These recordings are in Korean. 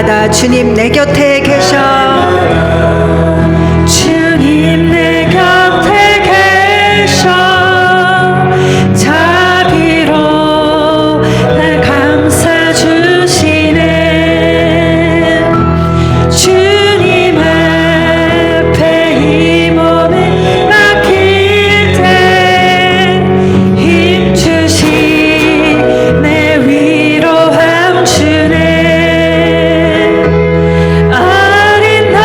날마다 주님 내 곁에 계셔. 주님 내 곁에 계셔. 자비로 날 감싸 주시네. 주님 앞에 이 몸을 맡길 때 힘 주시 내 위로함 주네. 어린 날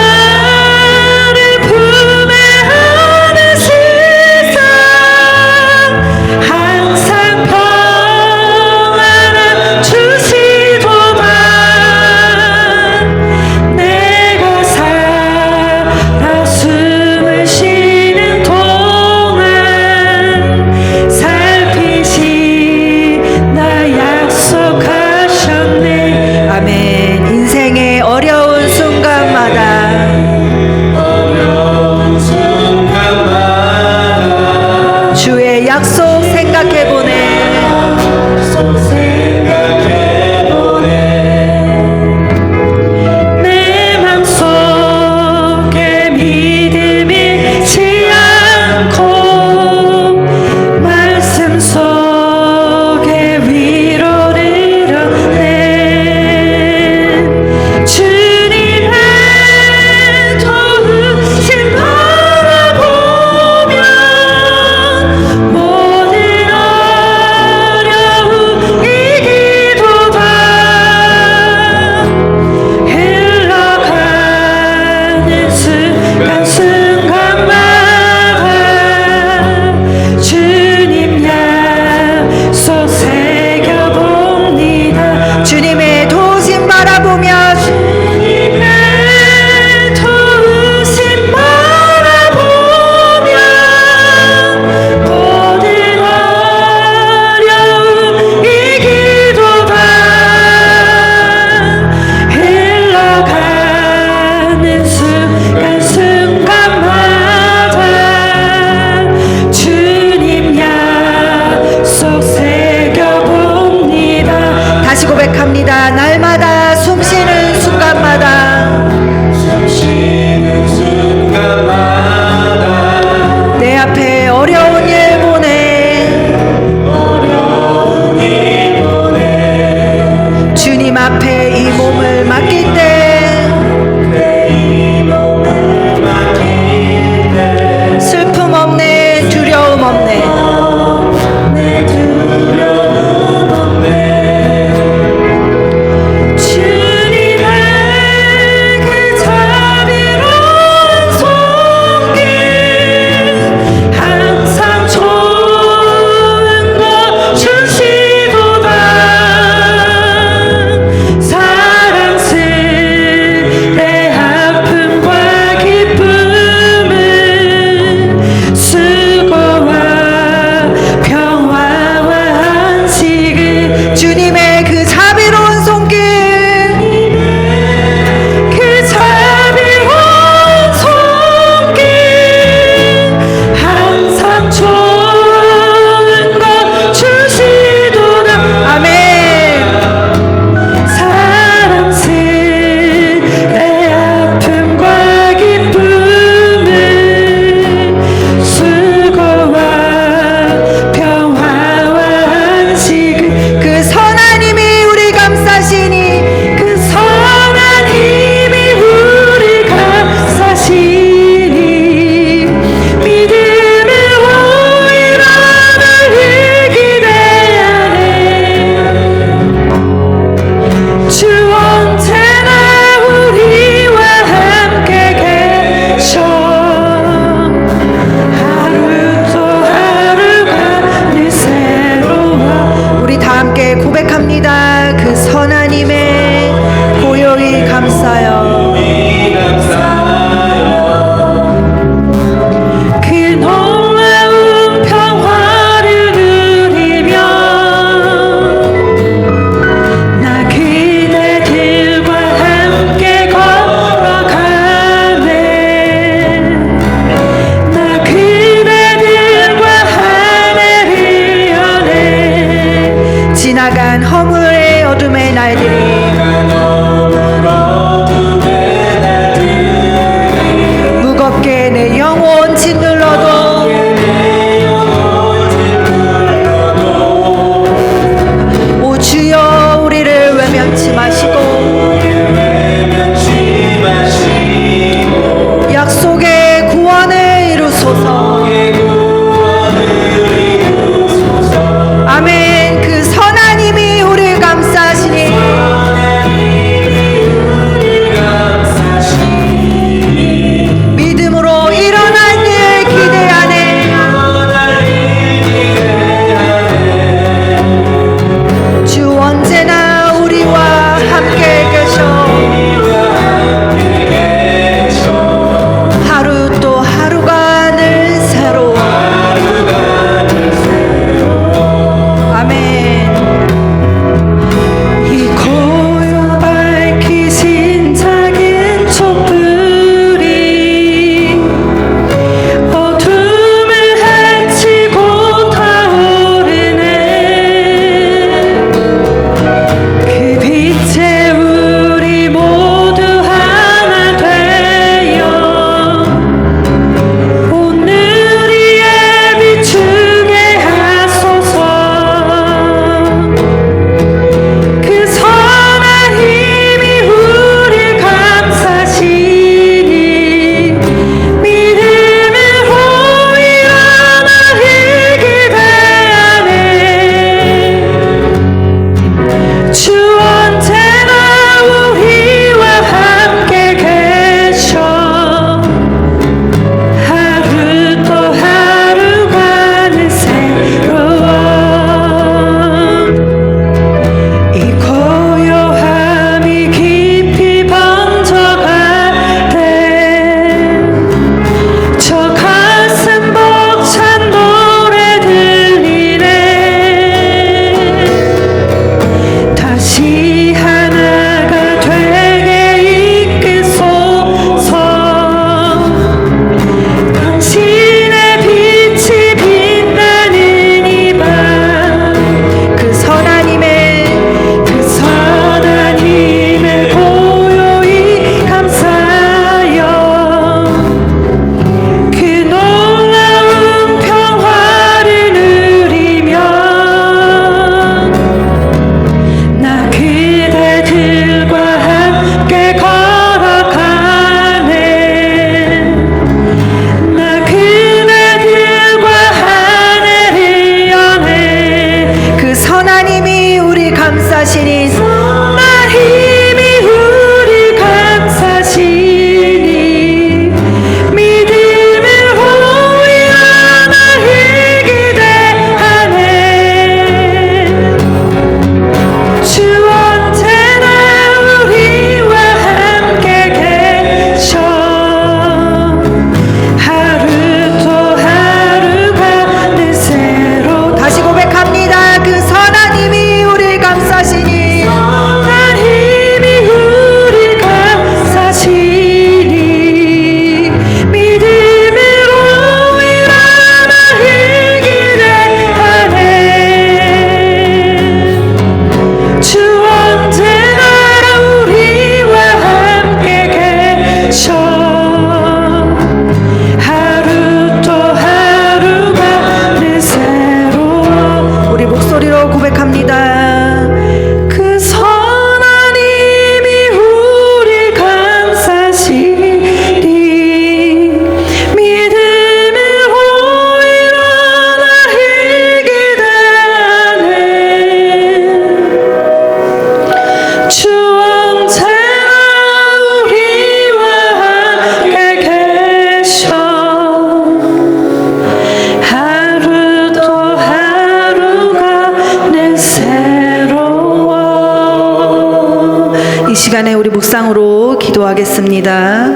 기도하겠습니다.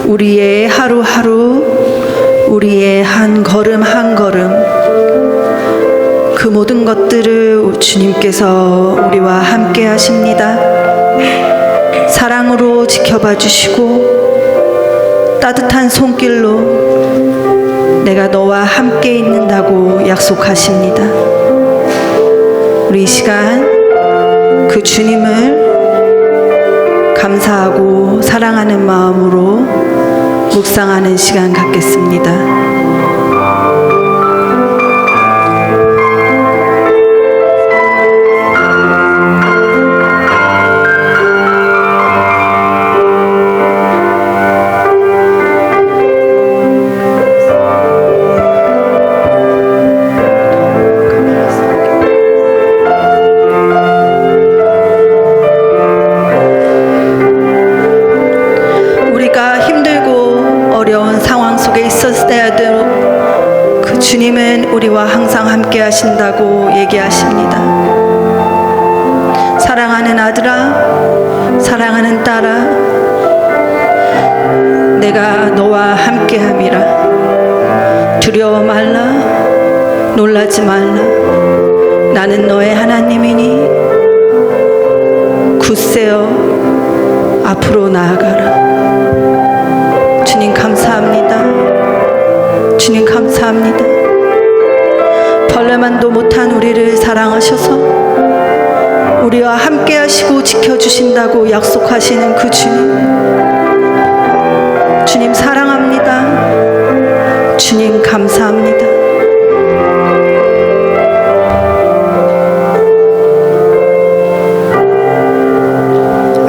우리의 하루하루, 우리의 한 걸음 한 걸음, 그 모든 것들을 주님께서 우리와 함께 하십니다. 사랑으로 지켜봐 주시고 따뜻한 손길로 내가 너와 함께 있는다고 약속하십니다. 우리 이 시간 그 주님을 감사하고 사랑하는 마음으로 묵상하는 시간 갖겠습니다. 주님은 우리와 항상 함께 하신다고 얘기하십니다. 사랑하는 아들아, 사랑하는 딸아, 내가 너와 함께 함이라. 두려워 말라, 놀라지 말라. 나는 너의 하나님이니 굳세어 앞으로 나아가라. 주님 감사합니다. 주님 감사합니다. 벌레만도 못한 우리를 사랑하셔서 우리와 함께 하시고 지켜주신다고 약속하시는 그 주님, 주님 사랑합니다. 주님 감사합니다.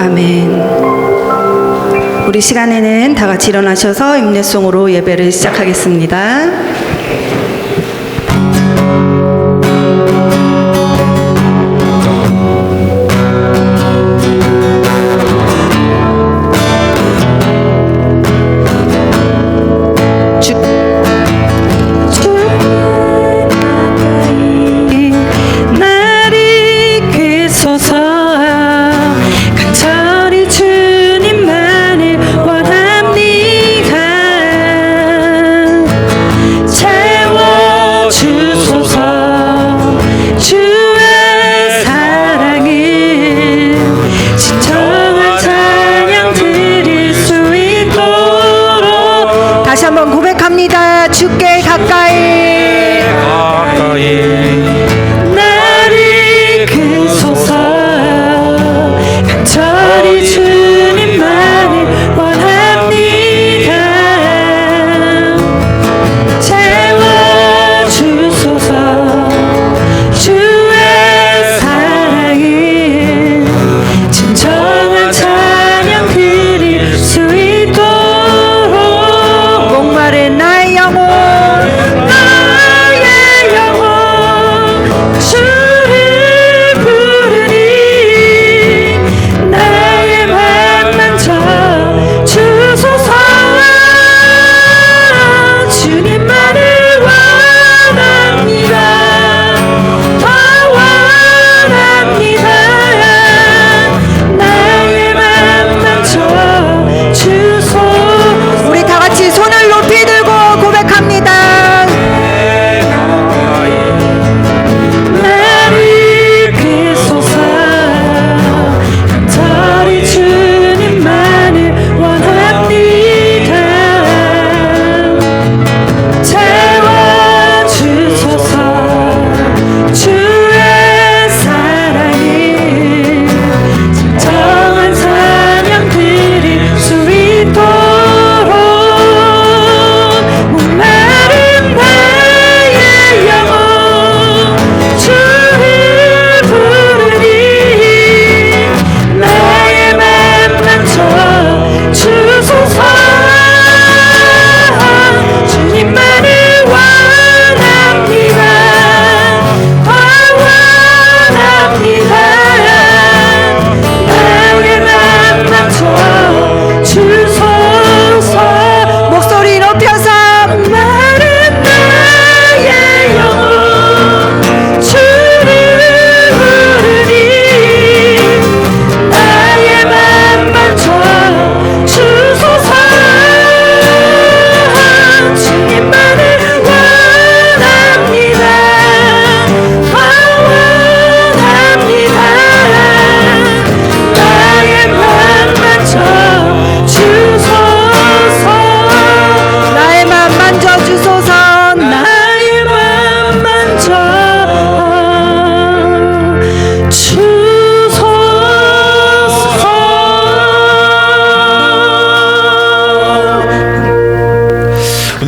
아멘. 우리 시간에는 다 같이 일어나셔서 임내송으로 예배를 시작하겠습니다. 자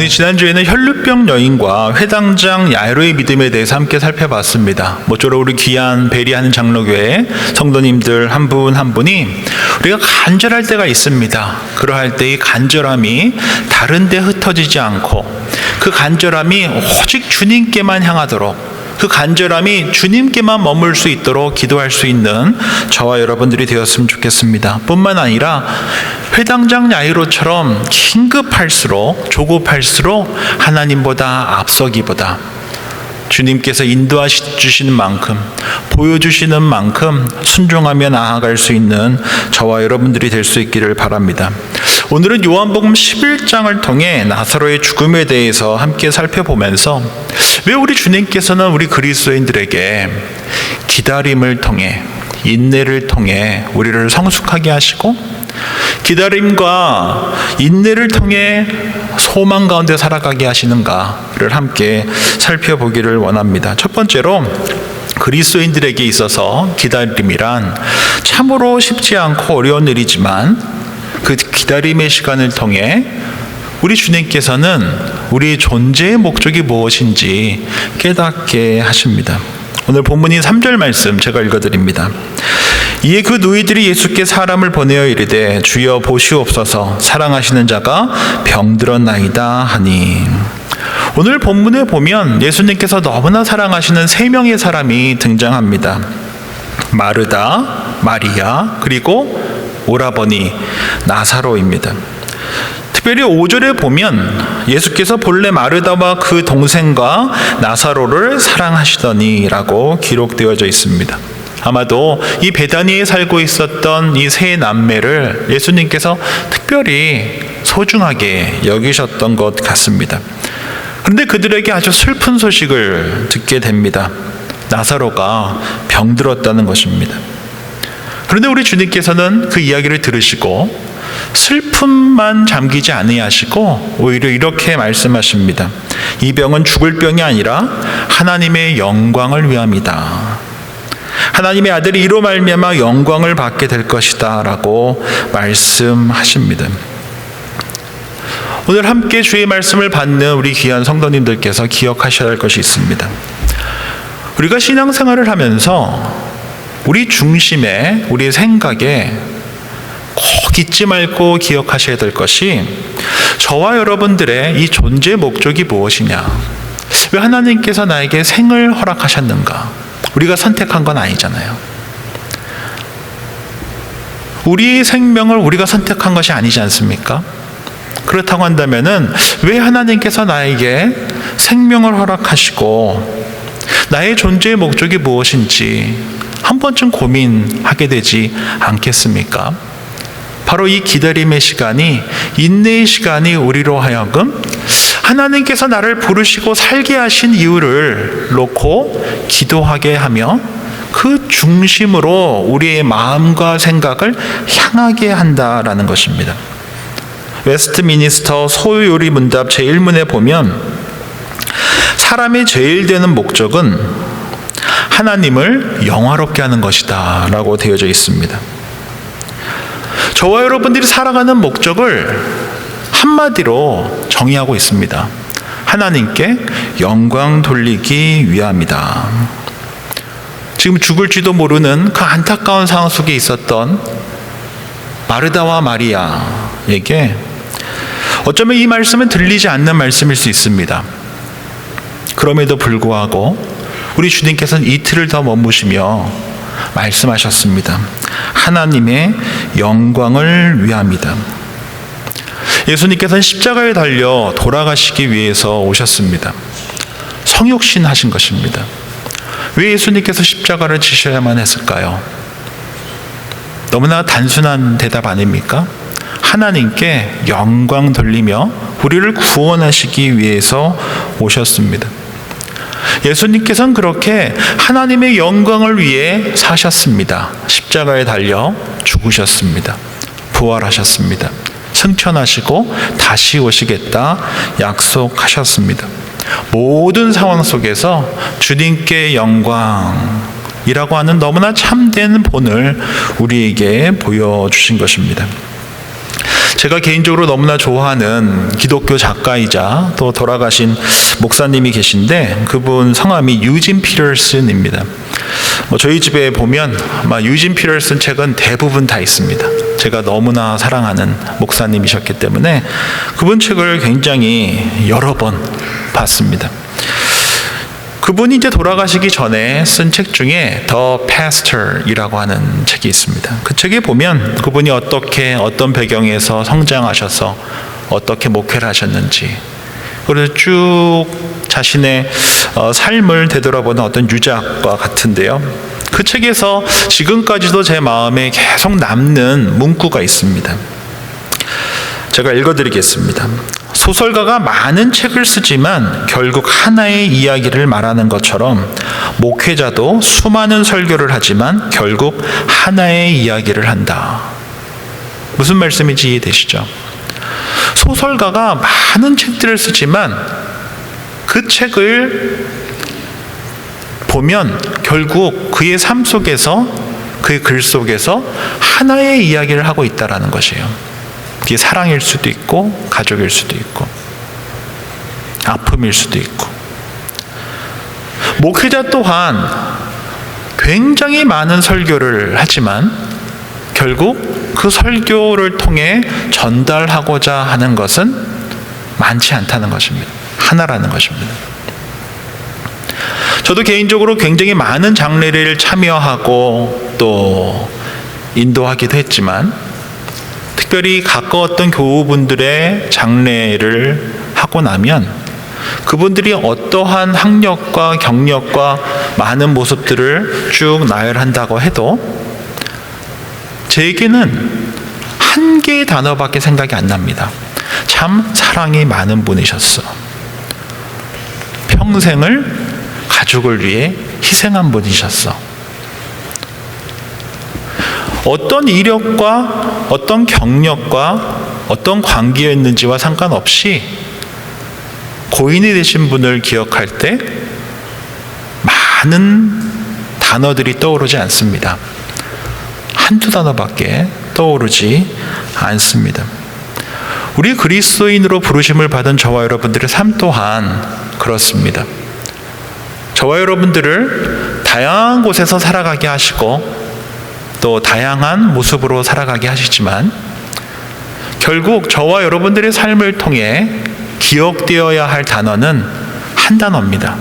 우리 지난주에는 혈루병 여인과 회당장 야이로의 믿음에 대해서 함께 살펴봤습니다. 모쪼록 우리 귀한 베리하는 장로교회 성도님들 한 분 한 분이 우리가 간절할 때가 있습니다. 그러할 때 이 간절함이 다른 데 흩어지지 않고 그 간절함이 오직 주님께만 향하도록, 그 간절함이 주님께만 머물 수 있도록 기도할 수 있는 저와 여러분들이 되었으면 좋겠습니다. 뿐만 아니라 회당장 야이로처럼 긴급할수록, 조급할수록 하나님보다 앞서기보다 주님께서 인도하시 주시는 만큼, 보여주시는 만큼 순종하며 나아갈 수 있는 저와 여러분들이 될 수 있기를 바랍니다. 오늘은 요한복음 11장을 통해 나사로의 죽음에 대해서 함께 살펴보면서 왜 우리 주님께서는 우리 그리스도인들에게 기다림을 통해, 인내를 통해 우리를 성숙하게 하시고, 기다림과 인내를 통해 소망 가운데 살아가게 하시는가를 함께 살펴보기를 원합니다. 첫 번째로, 그리스도인들에게 있어서 기다림이란 참으로 쉽지 않고 어려운 일이지만 그 기다림의 시간을 통해 우리 주님께서는 우리의 존재의 목적이 무엇인지 깨닫게 하십니다. 오늘 본문인 3절 말씀 제가 읽어드립니다. 이에 그 누이들이 예수께 사람을 보내어 이르되 주여 보시옵소서, 사랑하시는 자가 병들었나이다 하니. 오늘 본문에 보면 예수님께서 너무나 사랑하시는 세 명의 사람이 등장합니다. 마르다, 마리아, 그리고 오라버니 나사로입니다. 특별히 5절에 보면 예수께서 본래 마르다와 그 동생과 나사로를 사랑하시더니라고 기록되어져 있습니다. 아마도 이 베다니에 살고 있었던 이 세 남매를 예수님께서 특별히 소중하게 여기셨던 것 같습니다. 그런데 그들에게 아주 슬픈 소식을 듣게 됩니다. 나사로가 병들었다는 것입니다. 그런데 우리 주님께서는 그 이야기를 들으시고 슬픔만 잠기지 아니하시고 오히려 이렇게 말씀하십니다. 이 병은 죽을 병이 아니라 하나님의 영광을 위함이다. 하나님의 아들이 이로 말미암아 영광을 받게 될 것이다 라고 말씀하십니다. 오늘 함께 주의 말씀을 받는 우리 귀한 성도님들께서 기억하셔야 할 것이 있습니다. 우리가 신앙생활을 하면서 우리 중심에, 우리 생각에 꼭 잊지 말고 기억하셔야 될 것이, 저와 여러분들의 이 존재 목적이 무엇이냐, 왜 하나님께서 나에게 생을 허락하셨는가. 우리가 선택한 건 아니잖아요. 우리의 생명을 우리가 선택한 것이 아니지 않습니까? 그렇다고 한다면은 왜 하나님께서 나에게 생명을 허락하시고 나의 존재의 목적이 무엇인지 한 번쯤 고민하게 되지 않겠습니까? 바로 이 기다림의 시간이, 인내의 시간이 우리로 하여금 하나님께서 나를 부르시고 살게 하신 이유를 놓고 기도하게 하며 그 중심으로 우리의 마음과 생각을 향하게 한다라는 것입니다. 웨스트미니스터 소요리 문답 제1문에 보면 사람의 제일 되는 목적은 하나님을 영화롭게 하는 것이다 라고 되어져 있습니다. 저와 여러분들이 살아가는 목적을 한마디로 정의하고 있습니다. 하나님께 영광 돌리기 위함이다. 지금 죽을지도 모르는 그 안타까운 상황 속에 있었던 마르다와 마리아에게 어쩌면 이 말씀은 들리지 않는 말씀일 수 있습니다. 그럼에도 불구하고 우리 주님께서는 이틀을 더 머무시며 말씀하셨습니다. 하나님의 영광을 위함이다. 예수님께서는 십자가에 달려 돌아가시기 위해서 오셨습니다. 성육신 하신 것입니다. 왜 예수님께서 십자가를 지셔야만 했을까요? 너무나 단순한 대답 아닙니까? 하나님께 영광 돌리며 우리를 구원하시기 위해서 오셨습니다. 예수님께서는 그렇게 하나님의 영광을 위해 사셨습니다. 십자가에 달려 죽으셨습니다. 부활하셨습니다. 승천하시고 다시 오시겠다 약속하셨습니다. 모든 상황 속에서 주님께 영광이라고 하는 너무나 참된 본을 우리에게 보여주신 것입니다. 제가 개인적으로 너무나 좋아하는 기독교 작가이자 또 돌아가신 목사님이 계신데 그분 성함이 유진 피터슨입니다. 저희 집에 보면 아마 유진 피터슨 책은 대부분 다 있습니다. 제가 너무나 사랑하는 목사님이셨기 때문에 그분 책을 굉장히 여러 번 봤습니다. 그분이 이제 돌아가시기 전에 쓴 책 중에 The Pastor이라고 하는 책이 있습니다. 그 책에 보면 그분이 어떤 배경에서 성장하셔서 어떻게 목회를 하셨는지, 그래서 쭉 자신의 삶을 되돌아보는 어떤 유작과 같은데요. 그 책에서 지금까지도 제 마음에 계속 남는 문구가 있습니다. 제가 읽어드리겠습니다. 소설가가 많은 책을 쓰지만 결국 하나의 이야기를 말하는 것처럼 목회자도 수많은 설교를 하지만 결국 하나의 이야기를 한다. 무슨 말씀인지 이해되시죠? 소설가가 많은 책들을 쓰지만 그 책을 보면 결국 그의 삶 속에서, 그의 글 속에서 하나의 이야기를 하고 있다는 것이에요. 그게 사랑일 수도 있고 가족일 수도 있고 아픔일 수도 있고. 목회자 또한 굉장히 많은 설교를 하지만 결국 그 설교를 통해 전달하고자 하는 것은 많지 않다는 것입니다. 하나라는 것입니다. 저도 개인적으로 굉장히 많은 장례를 참여하고 또 인도하기도 했지만 특별히 가까웠던 교우분들의 장례를 하고 나면 그분들이 어떠한 학력과 경력과 많은 모습들을 쭉 나열한다고 해도 제게는 한 개의 단어밖에 생각이 안 납니다. 참 사랑이 많은 분이셨어. 평생을 가족을 위해 희생한 분이셨어. 어떤 이력과 어떤 경력과 어떤 관계였는지와 상관없이 고인이 되신 분을 기억할 때 많은 단어들이 떠오르지 않습니다. 한두 단어밖에 떠오르지 않습니다. 우리 그리스도인으로 부르심을 받은 저와 여러분들의 삶 또한 그렇습니다. 저와 여러분들을 다양한 곳에서 살아가게 하시고 또 다양한 모습으로 살아가게 하시지만 결국 저와 여러분들의 삶을 통해 기억되어야 할 단어는 한 단어입니다.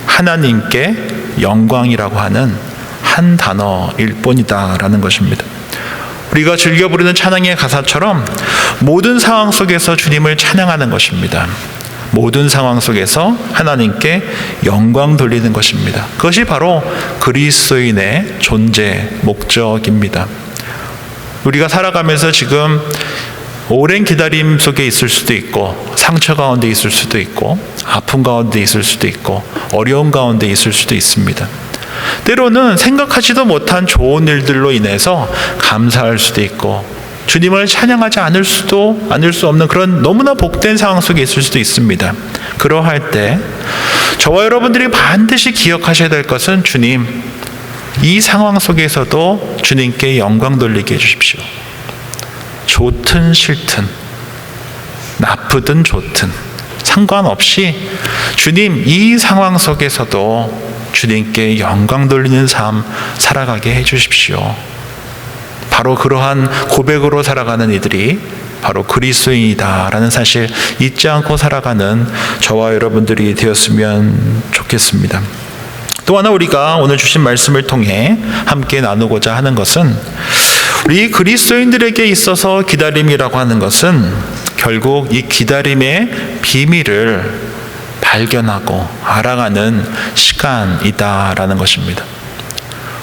하나님께 영광이라고 하는 한 단어일 뿐이다라는 것입니다. 우리가 즐겨 부르는 찬양의 가사처럼 모든 상황 속에서 주님을 찬양하는 것입니다. 모든 상황 속에서 하나님께 영광 돌리는 것입니다. 그것이 바로 그리스도인의 존재 목적입니다. 우리가 살아가면서 지금 오랜 기다림 속에 있을 수도 있고 상처 가운데 있을 수도 있고 아픔 가운데 있을 수도 있고 어려움 가운데 있을 수도 있습니다. 때로는 생각하지도 못한 좋은 일들로 인해서 감사할 수도 있고 주님을 찬양하지 않을 수 없는 그런 너무나 복된 상황 속에 있을 수도 있습니다. 그러할 때 저와 여러분들이 반드시 기억하셔야 될 것은 주님, 이 상황 속에서도 주님께 영광 돌리게 해주십시오. 좋든 싫든 나쁘든 좋든 상관없이 주님, 이 상황 속에서도 주님께 영광 돌리는 삶 살아가게 해주십시오. 바로 그러한 고백으로 살아가는 이들이 바로 그리스도인이다라는 사실 잊지 않고 살아가는 저와 여러분들이 되었으면 좋겠습니다. 또 하나 우리가 오늘 주신 말씀을 통해 함께 나누고자 하는 것은 우리 그리스도인들에게 있어서 기다림이라고 하는 것은 결국 이 기다림의 비밀을 발견하고 알아가는 시간이다라는 것입니다.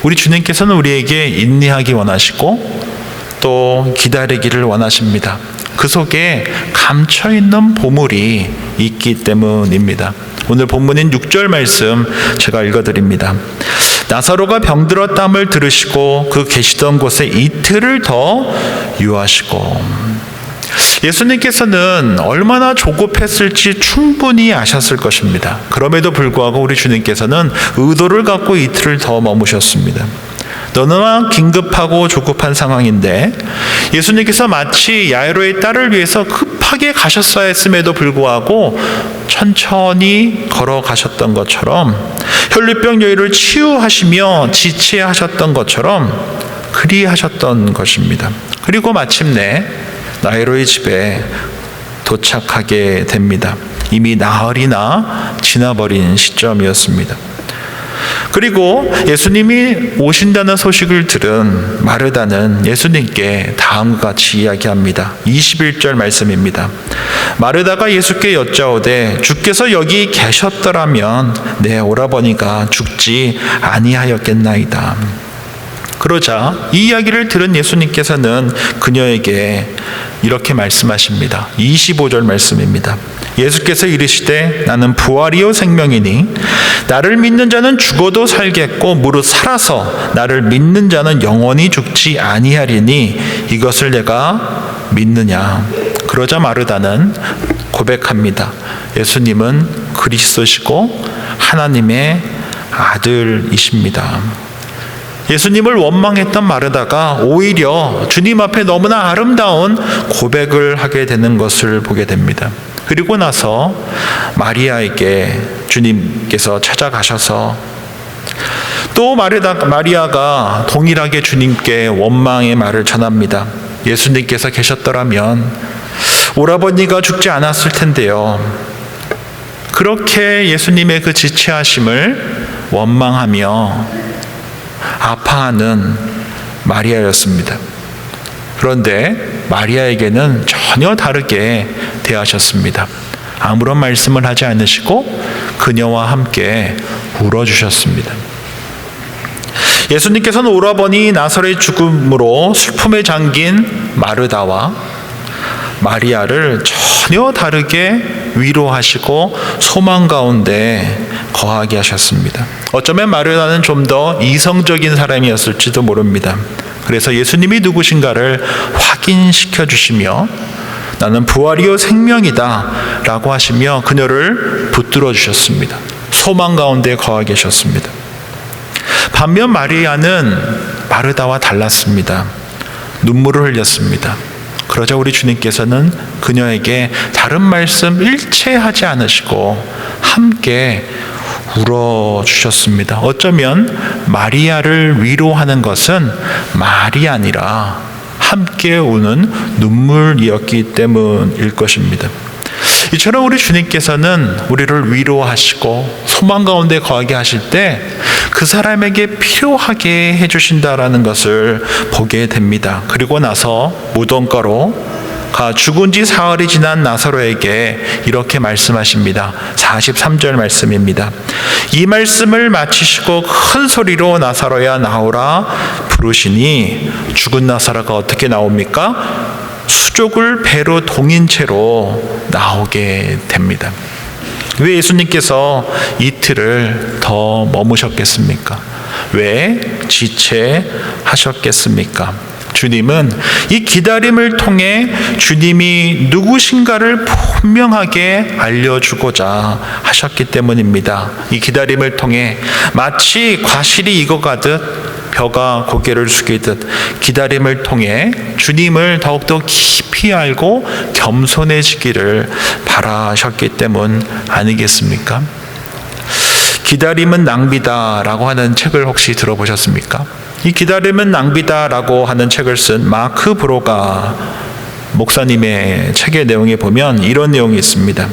우리 주님께서는 우리에게 인내하기 원하시고 또 기다리기를 원하십니다. 그 속에 감춰있는 보물이 있기 때문입니다. 오늘 본문인 6절 말씀 제가 읽어드립니다. 나사로가 병들었담을 들으시고 그 계시던 곳에 이틀을 더 유하시고. 예수님께서는 얼마나 조급했을지 충분히 아셨을 것입니다. 그럼에도 불구하고 우리 주님께서는 의도를 갖고 이틀을 더 머무셨습니다. 너무나 긴급하고 조급한 상황인데 예수님께서 마치 야이로의 딸을 위해서 급하게 가셨어야 했음에도 불구하고 천천히 걸어가셨던 것처럼, 혈루병 여인을 치유하시며 지체하셨던 것처럼 그리하셨던 것입니다. 그리고 마침내 야이로의 집에 도착하게 됩니다. 이미 나흘이나 지나버린 시점이었습니다. 그리고 예수님이 오신다는 소식을 들은 마르다는 예수님께 다음과 같이 이야기합니다. 21절 말씀입니다. 마르다가 예수께 여짜오되 주께서 여기 계셨더라면 내 오라버니가 죽지 아니하였겠나이다. 그러자 이 이야기를 들은 예수님께서는 그녀에게 이렇게 말씀하십니다. 25절 말씀입니다. 예수께서 이르시되 나는 부활이요 생명이니 나를 믿는 자는 죽어도 살겠고 무릇 살아서 나를 믿는 자는 영원히 죽지 아니하리니 이것을 내가 믿느냐. 그러자 마르다는 고백합니다. 예수님은 그리스도시고 하나님의 아들이십니다. 예수님을 원망했던 마르다가 오히려 주님 앞에 너무나 아름다운 고백을 하게 되는 것을 보게 됩니다. 그리고 나서 마리아에게 주님께서 찾아가셔서 또 마리아가 동일하게 주님께 원망의 말을 전합니다. 예수님께서 계셨더라면 오라버니가 죽지 않았을 텐데요. 그렇게 예수님의 그 지체하심을 원망하며 아파하는 마리아였습니다. 그런데 마리아에게는 전혀 다르게 대하셨습니다. 아무런 말씀을 하지 않으시고 그녀와 함께 울어주셨습니다. 예수님께서는 오라버니 나사로의 죽음으로 슬픔에 잠긴 마르다와 마리아를 전혀 다르게 위로하시고 소망 가운데 거하게 하셨습니다. 어쩌면 마르다는 좀 더 이성적인 사람이었을지도 모릅니다. 그래서 예수님이 누구신가를 확인시켜 주시며 나는 부활이요 생명이다 라고 하시며 그녀를 붙들어 주셨습니다. 소망 가운데 거하게 하셨습니다. 반면 마리아는 마르다와 달랐습니다. 눈물을 흘렸습니다. 그러자 우리 주님께서는 그녀에게 다른 말씀 일체하지 않으시고 함께 울어주셨습니다. 어쩌면 마리아를 위로하는 것은 말이 아니라 함께 우는 눈물이었기 때문일 것입니다. 이처럼 우리 주님께서는 우리를 위로하시고 소망 가운데 거하게 하실 때 그 사람에게 필요하게 해주신다라는 것을 보게 됩니다. 그리고 나서 무덤가로 죽은 지 사흘이 지난 나사로에게 이렇게 말씀하십니다. 43절 말씀입니다. 이 말씀을 마치시고 큰 소리로 나사로야 나오라 부르시니 죽은 나사로가 어떻게 나옵니까? 수족을 배로 동인 채로 나오게 됩니다. 왜 예수님께서 이틀을 더 머무셨겠습니까? 왜 지체하셨겠습니까? 주님은 이 기다림을 통해 주님이 누구신가를 분명하게 알려주고자 하셨기 때문입니다. 이 기다림을 통해 마치 과실이 익어가듯 벼가 고개를 숙이듯 기다림을 통해 주님을 더욱더 깊이 알고 겸손해지기를 바라셨기 때문 아니겠습니까? 기다림은 낭비다라고 하는 책을 혹시 들어보셨습니까? 이 기다림은 낭비다라고 하는 책을 쓴 마크 브로가 목사님의 책의 내용에 보면 이런 내용이 있습니다.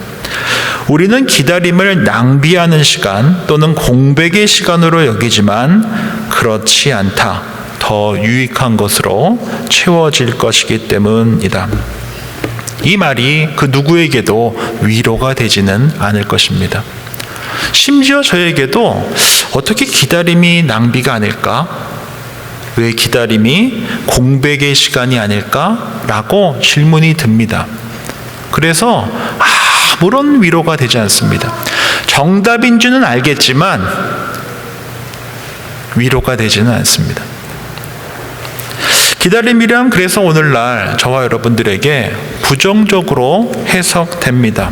우리는 기다림을 낭비하는 시간 또는 공백의 시간으로 여기지만 그렇지 않다. 더 유익한 것으로 채워질 것이기 때문이다. 이 말이 그 누구에게도 위로가 되지는 않을 것입니다. 심지어 저에게도 어떻게 기다림이 낭비가 아닐까? 왜 기다림이 공백의 시간이 아닐까라고 질문이 듭니다. 그래서 아무런 위로가 되지 않습니다. 정답인 줄은 알겠지만 위로가 되지는 않습니다. 기다림이란 그래서 오늘날 저와 여러분들에게 부정적으로 해석됩니다.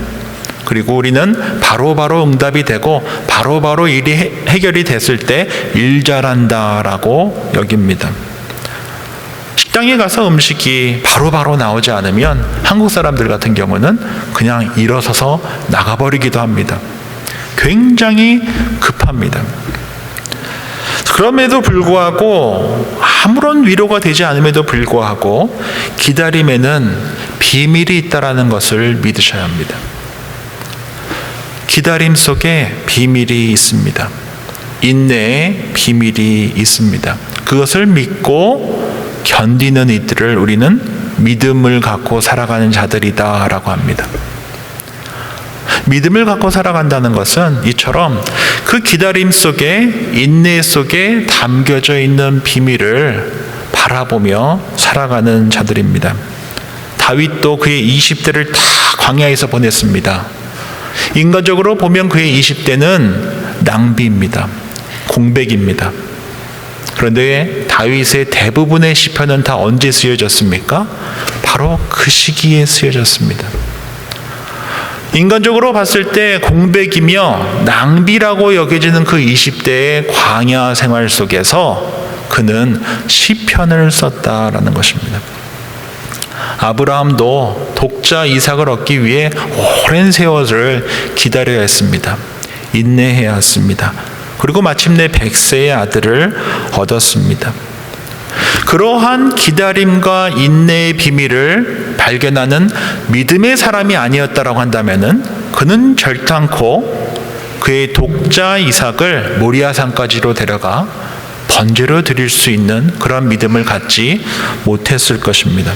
그리고 우리는 바로바로 응답이 되고 바로바로 일이 해결이 됐을 때 일 잘한다라고 여깁니다. 식당에 가서 음식이 바로바로 나오지 않으면 한국 사람들 같은 경우는 그냥 일어서서 나가버리기도 합니다. 굉장히 급합니다. 그럼에도 불구하고 아무런 위로가 되지 않음에도 불구하고 기다림에는 비밀이 있다라는 것을 믿으셔야 합니다. 기다림 속에 비밀이 있습니다. 인내에 비밀이 있습니다. 그것을 믿고 견디는 이들을 우리는 믿음을 갖고 살아가는 자들이다라고 합니다. 믿음을 갖고 살아간다는 것은 이처럼 그 기다림 속에, 인내 속에 담겨져 있는 비밀을 바라보며 살아가는 자들입니다. 다윗도 그의 20대를 다 광야에서 보냈습니다. 인간적으로 보면 그의 20대는 낭비입니다. 공백입니다. 그런데 다윗의 대부분의 시편은 다 언제 쓰여졌습니까? 바로 그 시기에 쓰여졌습니다. 인간적으로 봤을 때 공백이며 낭비라고 여겨지는 그 20대의 광야 생활 속에서 그는 시편을 썼다라는 것입니다. 아브라함도 독자 이삭을 얻기 위해 오랜 세월을 기다려야 했습니다. 인내해야 했습니다. 그리고 마침내 100세의 아들을 얻었습니다. 그러한 기다림과 인내의 비밀을 발견하는 믿음의 사람이 아니었다라고 한다면은 그는 결단코 그의 독자 이삭을 모리아산까지로 데려가 번제로 드릴 수 있는 그런 믿음을 갖지 못했을 것입니다.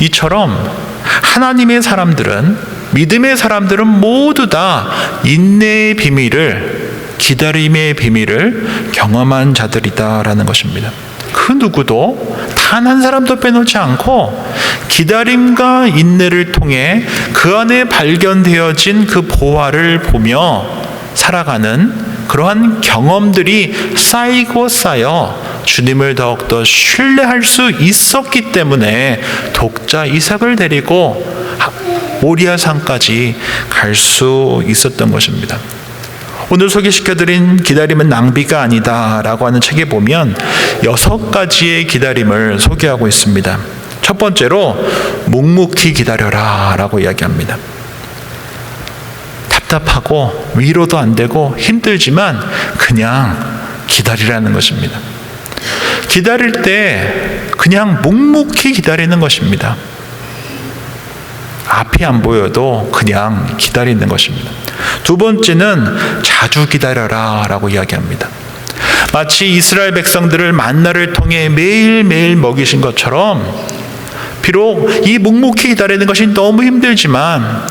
이처럼 하나님의 사람들은, 믿음의 사람들은 모두 다 인내의 비밀을, 기다림의 비밀을 경험한 자들이다라는 것입니다. 그 누구도 단 한 사람도 빼놓지 않고 기다림과 인내를 통해 그 안에 발견되어진 그 보화를 보며 살아가는 그러한 경험들이 쌓이고 쌓여 주님을 더욱더 신뢰할 수 있었기 때문에 독자 이삭을 데리고 모리아산까지 갈 수 있었던 것입니다. 오늘 소개시켜드린 기다림은 낭비가 아니다라고 하는 책에 보면 6가지의 기다림을 소개하고 있습니다. 첫 번째로 묵묵히 기다려라 라고 이야기합니다. 답답하고 위로도 안 되고 힘들지만 그냥 기다리라는 것입니다. 기다릴 때 그냥 묵묵히 기다리는 것입니다. 앞이 안 보여도 그냥 기다리는 것입니다. 두 번째는 자주 기다려라 라고 이야기합니다. 마치 이스라엘 백성들을 만나를 통해 매일매일 먹이신 것처럼 비록 이 묵묵히 기다리는 것이 너무 힘들지만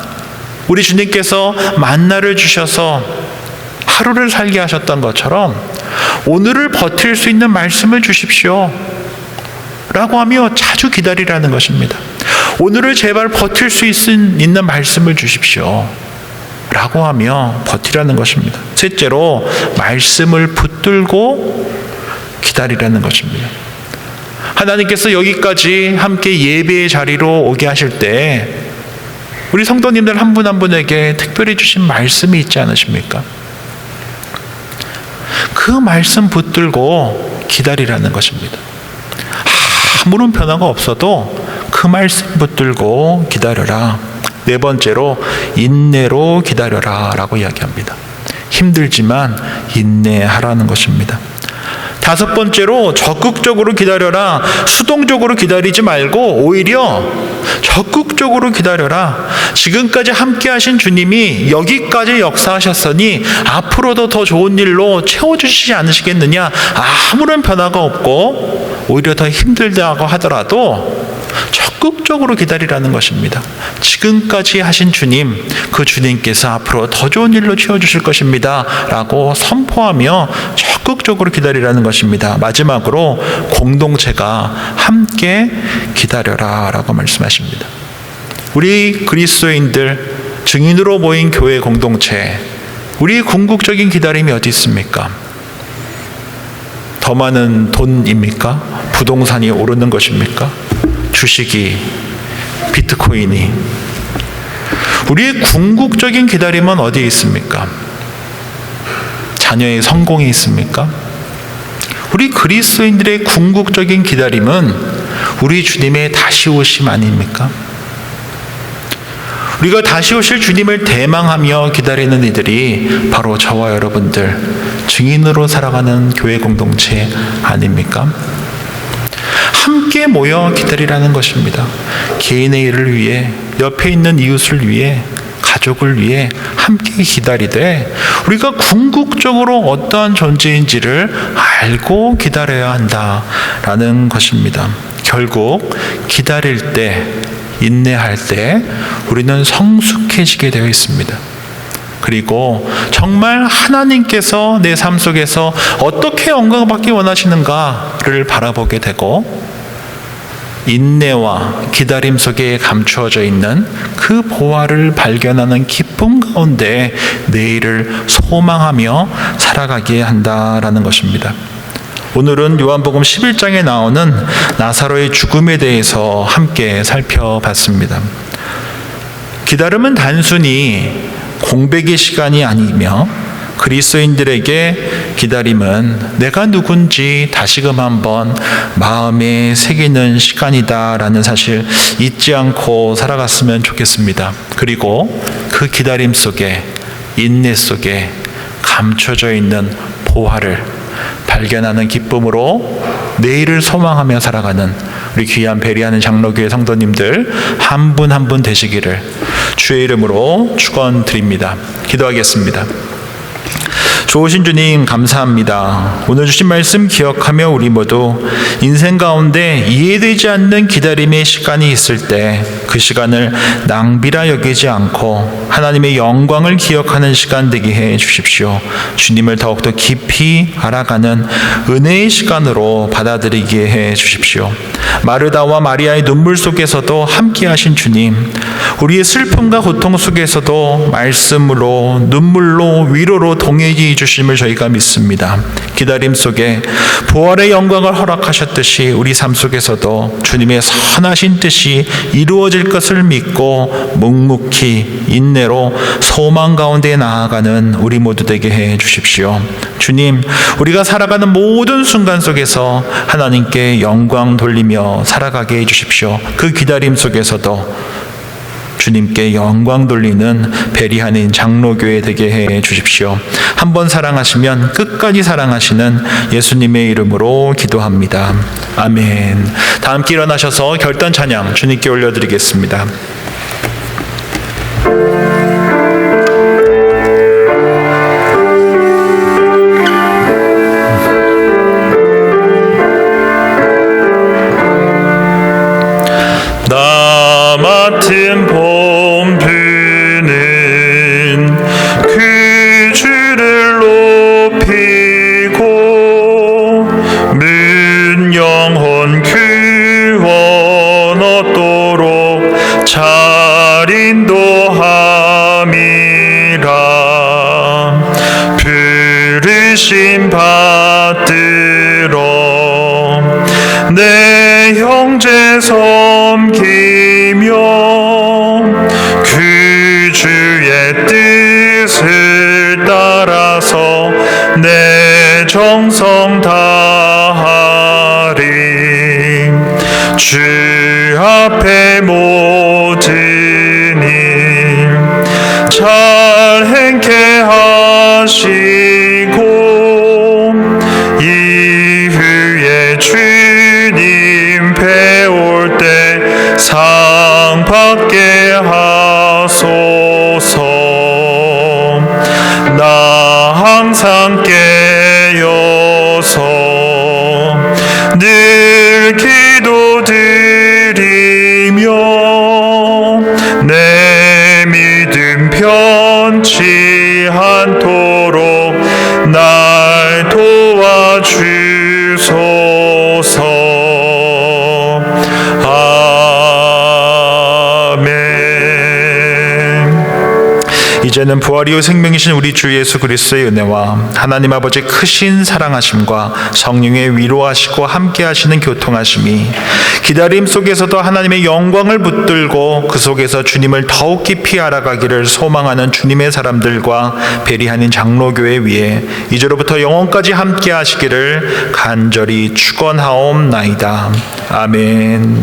우리 주님께서 만나를 주셔서 하루를 살게 하셨던 것처럼 오늘을 버틸 수 있는 말씀을 주십시오 라고 하며 자주 기다리라는 것입니다. 오늘을 제발 버틸 수 있는 말씀을 주십시오 라고 하며 버티라는 것입니다. 셋째로 말씀을 붙들고 기다리라는 것입니다. 하나님께서 여기까지 함께 예배의 자리로 오게 하실 때 우리 성도님들 한 분 한 분에게 특별히 주신 말씀이 있지 않으십니까? 그 말씀 붙들고 기다리라는 것입니다. 아무런 변화가 없어도 그 말씀 붙들고 기다려라. 네 번째로 인내로 기다려라 라고 이야기합니다. 힘들지만 인내하라는 것입니다. 다섯 번째로 적극적으로 기다려라. 수동적으로 기다리지 말고 오히려 적극적으로 기다려라. 지금까지 함께 하신 주님이 여기까지 역사하셨으니 앞으로도 더 좋은 일로 채워주시지 않으시겠느냐. 아무런 변화가 없고 오히려 더 힘들다고 하더라도 적극적으로 기다리라는 것입니다. 지금까지 하신 주님, 그 주님께서 앞으로 더 좋은 일로 채워주실 것입니다 라고 선포하며 적극적으로 기다리라는 것입니다. 마지막으로 공동체가 함께 기다려라 라고 말씀하십니다. 우리 그리스도인들 증인으로 모인 교회 공동체, 우리 궁극적인 기다림이 어디 있습니까? 더 많은 돈입니까? 부동산이 오르는 것입니까? 주식이, 비트코인이. 우리의 궁극적인 기다림은 어디에 있습니까? 자녀의 성공에 있습니까? 우리 그리스도인들의 궁극적인 기다림은 우리 주님의 다시 오심 아닙니까? 우리가 다시 오실 주님을 대망하며 기다리는 이들이 바로 저와 여러분들 증인으로 살아가는 교회 공동체 아닙니까? 함께 모여 기다리라는 것입니다. 개인의 일을 위해, 옆에 있는 이웃을 위해, 가족을 위해 함께 기다리되 우리가 궁극적으로 어떠한 존재인지를 알고 기다려야 한다라는 것입니다. 결국 기다릴 때, 인내할 때 우리는 성숙해지게 되어 있습니다. 그리고 정말 하나님께서 내 삶 속에서 어떻게 영광받기 원하시는가를 바라보게 되고 인내와 기다림 속에 감추어져 있는 그 보화를 발견하는 기쁨 가운데 내일을 소망하며 살아가게 한다라는 것입니다. 오늘은 요한복음 11장에 나오는 나사로의 죽음에 대해서 함께 살펴봤습니다. 기다림은 단순히 공백의 시간이 아니며 그리스도인들에게 기다림은 내가 누군지 다시금 한번 마음에 새기는 시간이다라는 사실 잊지 않고 살아갔으면 좋겠습니다. 그리고 그 기다림 속에, 인내 속에 감춰져 있는 보화를 발견하는 기쁨으로 내일을 소망하며 살아가는 우리 귀한 베리하는 장로교회 성도님들 한 분 한 분 되시기를 주의 이름으로 축원드립니다. 기도하겠습니다. 좋으신 주님 감사합니다. 오늘 주신 말씀 기억하며 우리 모두 인생 가운데 이해되지 않는 기다림의 시간이 있을 때 그 시간을 낭비라 여기지 않고 하나님의 영광을 기억하는 시간 되게 해 주십시오. 주님을 더욱더 깊이 알아가는 은혜의 시간으로 받아들이게 해 주십시오. 마르다와 마리아의 눈물 속에서도 함께 하신 주님, 우리의 슬픔과 고통 속에서도 말씀으로 눈물로 위로로 동행해 주심을 저희가 믿습니다. 기다림 속에 부활의 영광을 허락하셨듯이 우리 삶 속에서도 주님의 선하신 뜻이 이루어질 것을 믿고 묵묵히 인내로 소망 가운데 나아가는 우리 모두 되게 해 주십시오. 주님, 우리가 살아가는 모든 순간 속에서 하나님께 영광 돌리며 살아가게 해 주십시오. 그 기다림 속에서도 주님께 영광 돌리는 베리하는 장로교회 되게 해 주십시오. 한번 사랑하시면 끝까지 사랑하시는 예수님의 이름으로 기도합니다. 아멘. 다 함께 일어나셔서 결단 찬양 주님께 올려드리겠습니다. 나 맡은 본분은 그 주를 높이고 문 영혼 구원 얻도록 잘 인도함이라. 부르심 받들어 내 형제 섬기며 그 주의 뜻을 따라서 내 정성 다하리. 주 앞에 모든 일 잘 행케 하시고 이후에 주님 배울 때 상 받게 하소서. 나 항상 깨어서 늘 기도드리며 내 믿음 편치 않도록 날 도와주소서. 아멘. 이제는 부활이요 생명이신 우리 주 예수 그리스도의 은혜와 하나님 아버지 크신 사랑하심과 성령의 위로하시고 함께하시는 교통하심이 기다림 속에서도 하나님의 영광을 붙들고 그 속에서 주님을 더욱 깊이 알아가기를 소망하는 주님의 사람들과 베리하는 장로교회 위에 이제로부터 영원까지 함께하시기를 간절히 축원하옵나이다. 아멘.